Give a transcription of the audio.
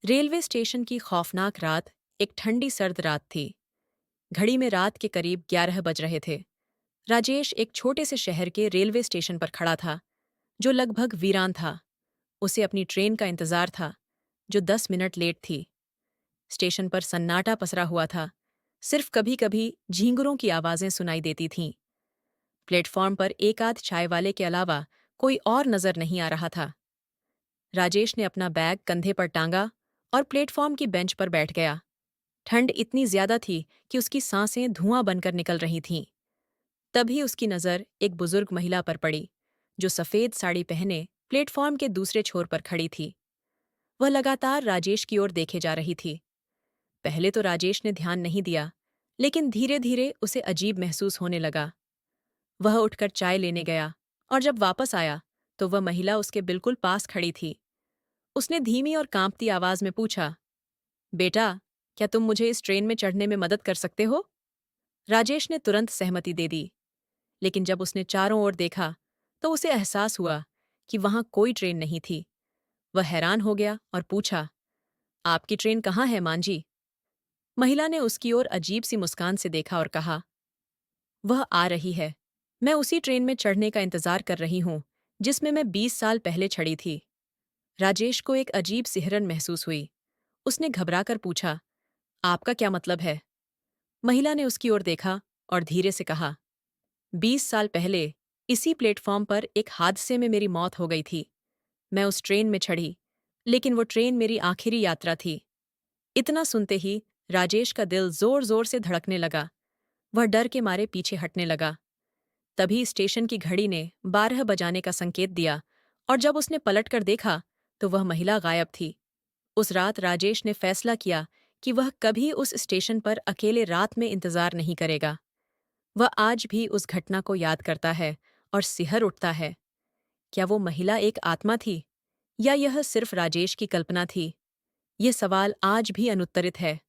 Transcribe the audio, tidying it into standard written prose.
Railway station की खौफनाक रात एक ठंडी सर्द रात थी। घड़ी में रात के करीब 11 बज रहे थे। राजेश एक छोटे से शहर के रेलवे स्टेशन पर खड़ा था, जो लगभग वीरान था। उसे अपनी ट्रेन का इंतजार था, जो 10 मिनट लेट थी। स्टेशन पर सन्नाटा पसरा हुआ था। सिर्फ कभी कभी झींगुरों की आवाजें सुनाई देती थीं। प्लेटफॉर्म पर एक आध चाय वाले के अलावा कोई और नजर नहीं आ रहा था। राजेश ने अपना बैग कंधे पर टांगा और प्लेटफॉर्म की बेंच पर बैठ गया। ठंड इतनी ज्यादा थी कि उसकी सांसें धुआं बनकर निकल रही थीं। तभी उसकी नज़र एक बुजुर्ग महिला पर पड़ी, जो सफ़ेद साड़ी पहने प्लेटफॉर्म के दूसरे छोर पर खड़ी थी। वह लगातार राजेश की ओर देखे जा रही थी। पहले तो राजेश ने ध्यान नहीं दिया, लेकिन धीरे धीरे उसे अजीब महसूस होने लगा। वह उठकर चाय लेने गया, और जब वापस आया तो वह महिला उसके बिल्कुल पास खड़ी थी। उसने धीमी और कांपती आवाज में पूछा, बेटा, क्या तुम मुझे इस ट्रेन में चढ़ने में मदद कर सकते हो? राजेश ने तुरंत सहमति दे दी, लेकिन जब उसने चारों ओर देखा तो उसे एहसास हुआ कि वहां कोई ट्रेन नहीं थी। वह हैरान हो गया और पूछा, आपकी ट्रेन कहाँ है, मां जी? महिला ने उसकी ओर अजीब सी मुस्कान से देखा और कहा, वह आ रही है। मैं उसी ट्रेन में चढ़ने का इंतजार कर रही हूं, जिसमें मैं 20 साल पहले चढ़ी थी। राजेश को एक अजीब सिहरन महसूस हुई। उसने घबराकर पूछा, आपका क्या मतलब है? महिला ने उसकी ओर देखा और धीरे से कहा, 20 साल पहले इसी प्लेटफॉर्म पर एक हादसे में मेरी मौत हो गई थी। मैं उस ट्रेन में चढ़ी, लेकिन वो ट्रेन मेरी आखिरी यात्रा थी। इतना सुनते ही राजेश का दिल जोर जोर से धड़कने लगा। वह डर के मारे पीछे हटने लगा। तभी स्टेशन की घड़ी ने 12 बजाने का संकेत दिया, और जब उसने पलटकर देखा तो वह महिला गायब थी। उस रात राजेश ने फैसला किया कि वह कभी उस स्टेशन पर अकेले रात में इंतजार नहीं करेगा। वह आज भी उस घटना को याद करता है और सिहर उठता है। क्या वो महिला एक आत्मा थी, या यह सिर्फ राजेश की कल्पना थी? ये सवाल आज भी अनुत्तरित है।